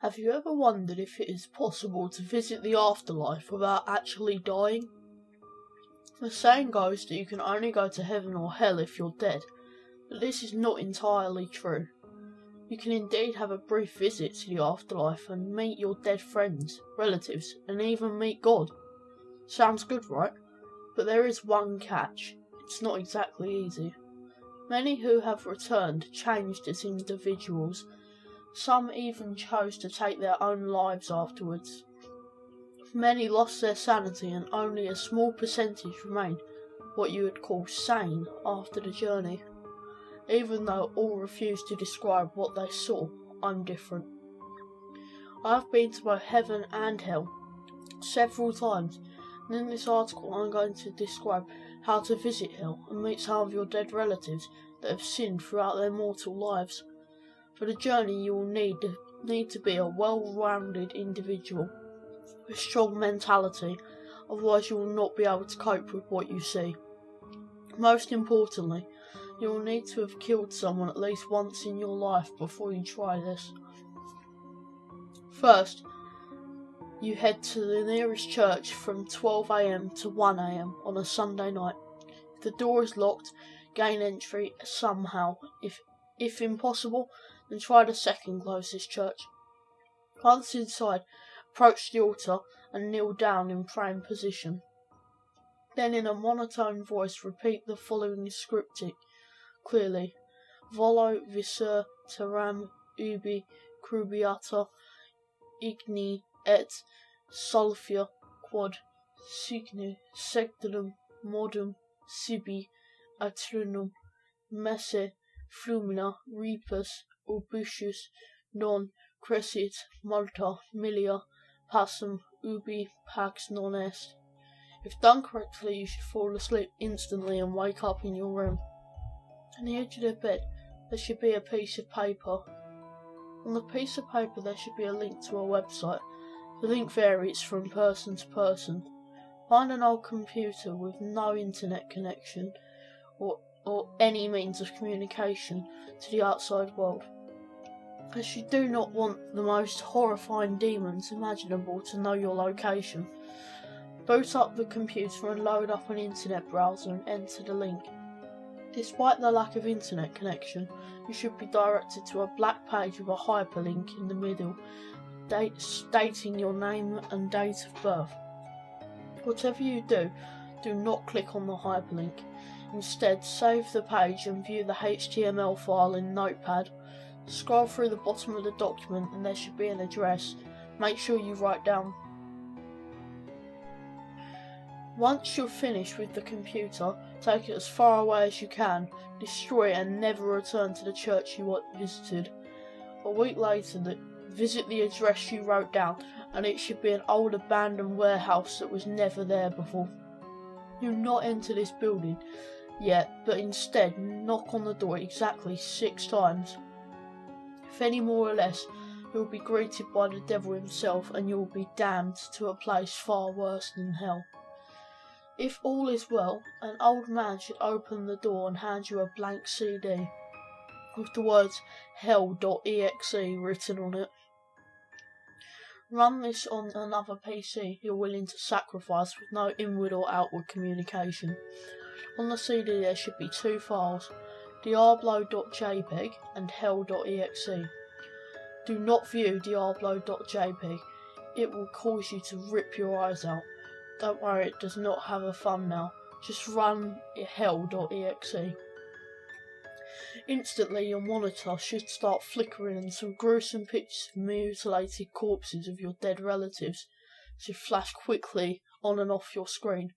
Have you ever wondered if it is possible to visit the afterlife without actually dying? The saying goes that you can only go to heaven or hell if you're dead, but this is not entirely true. You can indeed have a brief visit to the afterlife and meet your dead friends, relatives, and even meet God. Sounds good, right? But there is one catch. It's not exactly easy. Many who have returned changed as individuals. Some even chose to take their own lives afterwards. Many lost their sanity and only a small percentage remained what you would call sane after the journey. Even though all refused to describe what they saw, I'm different. I have been to both heaven and hell several times, and in this article I'm going to describe how to visit hell and meet some of your dead relatives that have sinned throughout their mortal lives. For the journey you will need to be a well-rounded individual with strong mentality, otherwise you will not be able to cope with what you see. Most importantly, you will need to have killed someone at least once in your life before you try this. First, you head to the nearest church from 12 AM to 1 AM on a Sunday night. If the door is locked, gain entry somehow. If impossible, then try the second closest church. Once inside, approach the altar and kneel down in praying position. Then in a monotone voice repeat the following scriptic clearly: Volo viscer terram ubi crubiata igni et sulphia quod signe sectulum modum sibi atrinum messe flumina repus obusius non crescit multa milia passum ubi pax non est. If done correctly, you should fall asleep instantly and wake up in your room. On the edge of the bed there should be a piece of paper. On the piece of paper there should be a link to a website. The link varies from person to person. Find an old computer with no internet connection or any means of communication to the outside world, as you do not want the most horrifying demons imaginable to know your location. Boot up the computer and load up an internet browser and enter the link. Despite the lack of internet connection, you should be directed to a black page with a hyperlink in the middle, stating your name and date of birth. Whatever you do, do not click on the hyperlink. Instead, save the page and view the HTML file in Notepad. Scroll through the bottom of the document and there should be an address. Make sure you write down. Once you're finished with the computer, take it as far away as you can, destroy it and never return to the church you visited. A week later, visit the address you wrote down, and it should be an old abandoned warehouse that was never there before. Do not enter this building yet, but instead knock on the door exactly 6 times. If any more or less, you will be greeted by the devil himself and you will be damned to a place far worse than hell. If all is well, an old man should open the door and hand you a blank CD with the words Hell.Exe written on it. Run this on another PC you're willing to sacrifice with no inward or outward communication. On the CD there should be 2 files, Diablo.jpg and Hell.Exe. Do not view Diablo.jpg, it will cause you to rip your eyes out. Don't worry, it does not have a thumbnail, just run Hell.Exe. Instantly your monitor should start flickering and some gruesome pictures of mutilated corpses of your dead relatives should flash quickly on and off your screen.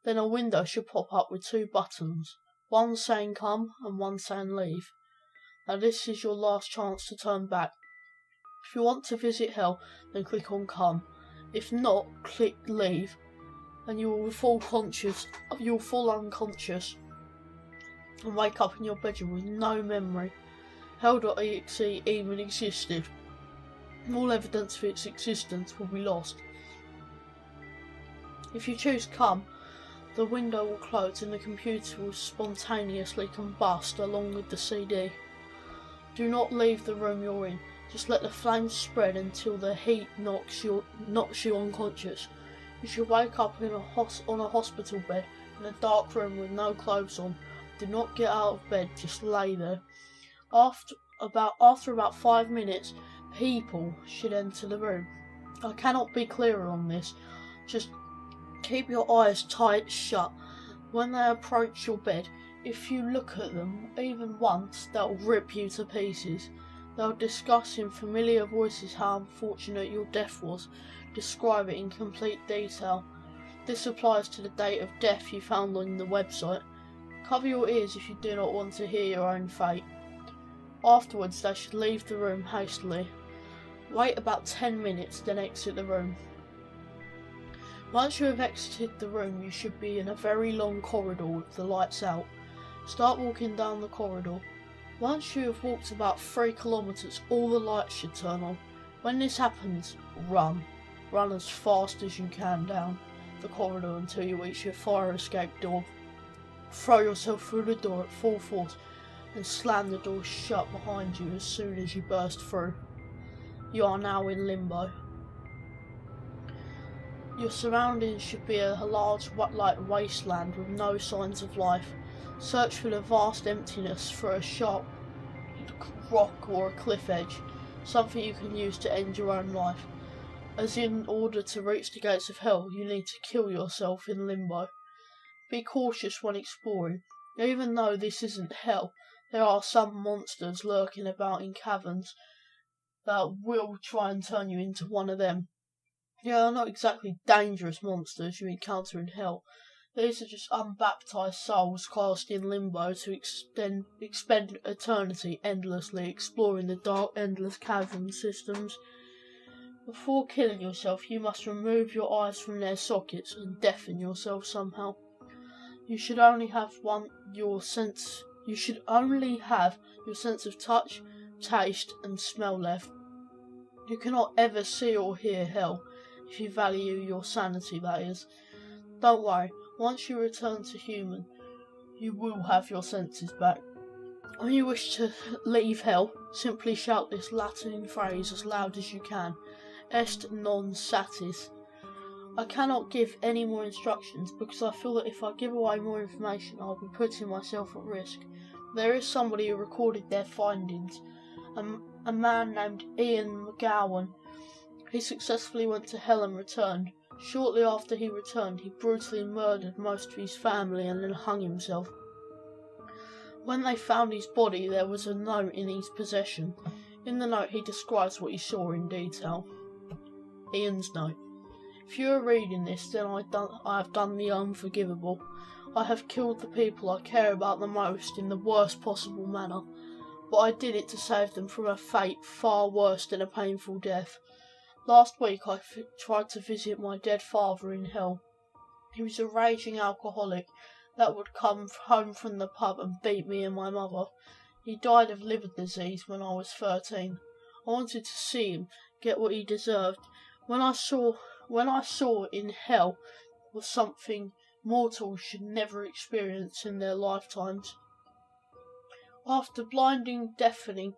Then a window should pop up with 2 buttons, one saying come and one saying leave. Now this is your last chance to turn back. If you want to visit hell, then click on come. If not, click leave, and you will fall unconscious and wake up in your bedroom with no memory. Hell.Exe even existed. All evidence of its existence will be lost. If you choose come, the window will close and the computer will spontaneously combust along with the CD. Do not leave the room you're in. Just let the flames spread until the heat knocks you unconscious. You should wake up on a hospital bed in a dark room with no clothes on. Do not get out of bed, just lay there. After about 5 minutes, people should enter the room. I cannot be clearer on this. Just keep your eyes tight shut. When they approach your bed, if you look at them even once, they'll rip you to pieces. They'll discuss in familiar voices how unfortunate your death was, describe it in complete detail. This applies to the date of death you found on the website. Cover your ears if you do not want to hear your own fate. Afterwards, they should leave the room hastily. Wait about 10 minutes, then exit the room. Once you have exited the room, you should be in a very long corridor with the lights out. Start walking down the corridor. Once you have walked about 3 kilometers, all the lights should turn on. When this happens, run. Run as fast as you can down the corridor until you reach your fire escape door. Throw yourself through the door at full force and slam the door shut behind you as soon as you burst through. You are now in limbo. Your surroundings should be a large wasteland with no signs of life. Search for the vast emptiness for a sharp rock or a cliff edge, something you can use to end your own life, as in order to reach the gates of hell you need to kill yourself in limbo. Be cautious when exploring. Even though this isn't hell, there are some monsters lurking about in caverns that will try and turn you into one of them. They are not exactly dangerous monsters you encounter in hell. These are just unbaptized souls cast in limbo to expend eternity endlessly exploring the dark, endless cavern systems. Before killing yourself, you must remove your eyes from their sockets and deafen yourself somehow. You should only have your sense of touch, taste, and smell left. You cannot ever see or hear hell, if you value your sanity, that is. Don't worry, once you return to human, you will have your senses back. When you wish to leave hell, simply shout this Latin phrase as loud as you can. Est non satis. I cannot give any more instructions because I feel that if I give away more information, I'll be putting myself at risk. There is somebody who recorded their findings, a man named Ian McGowan. He successfully went to hell and returned. Shortly after he returned, he brutally murdered most of his family and then hung himself. When they found his body, there was a note in his possession. In the note, he describes what he saw in detail. Ian's note. If you are reading this, then I have done the unforgivable. I have killed the people I care about the most in the worst possible manner, but I did it to save them from a fate far worse than a painful death. Last week I tried to visit my dead father in hell. He was a raging alcoholic that would come home from the pub and beat me and my mother. He died of liver disease when I was 13. I wanted to see him get what he deserved. When I saw in hell was something mortals should never experience in their lifetimes. After blinding, deafening,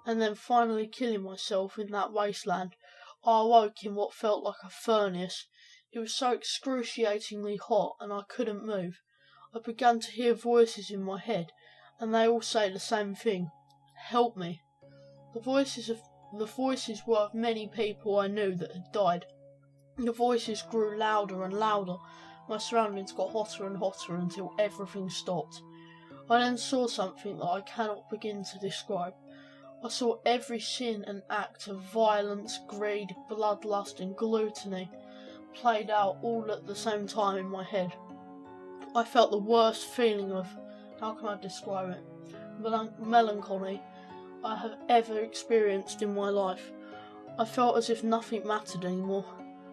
and then finally killing myself in that wasteland, I awoke in what felt like a furnace. It was so excruciatingly hot and I couldn't move. I began to hear voices in my head, and they all say the same thing. Help me. The voices were of many people I knew that had died. The voices grew louder and louder. My surroundings got hotter and hotter until everything stopped. I then saw something that I cannot begin to describe. I saw every sin and act of violence, greed, bloodlust and gluttony played out all at the same time in my head. I felt the worst feeling of, how can I describe it, melancholy I have ever experienced in my life. I felt as if nothing mattered anymore.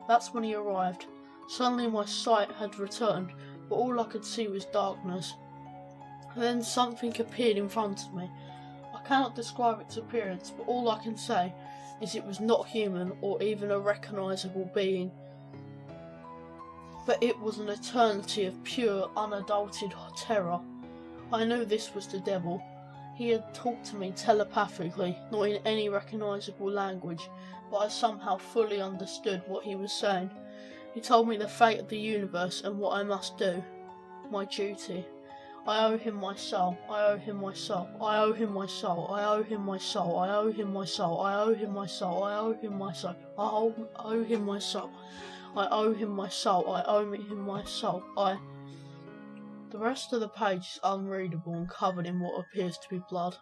That's when he arrived. Suddenly my sight had returned, but all I could see was darkness. Then something appeared in front of me. I cannot describe its appearance, but all I can say is it was not human or even a recognisable being. But it was an eternity of pure, unadulterated terror. I knew this was the devil. He had talked to me telepathically, not in any recognisable language, but I somehow fully understood what he was saying. He told me the fate of the universe and what I must do. My duty. I owe him my soul. I owe him my soul. I owe him my soul. I owe him my soul. I owe him my soul. I owe him my soul. I owe him my soul. I owe him my soul. I owe him my soul. I owe him my soul. The rest of the page is unreadable and covered in what appears to be blood.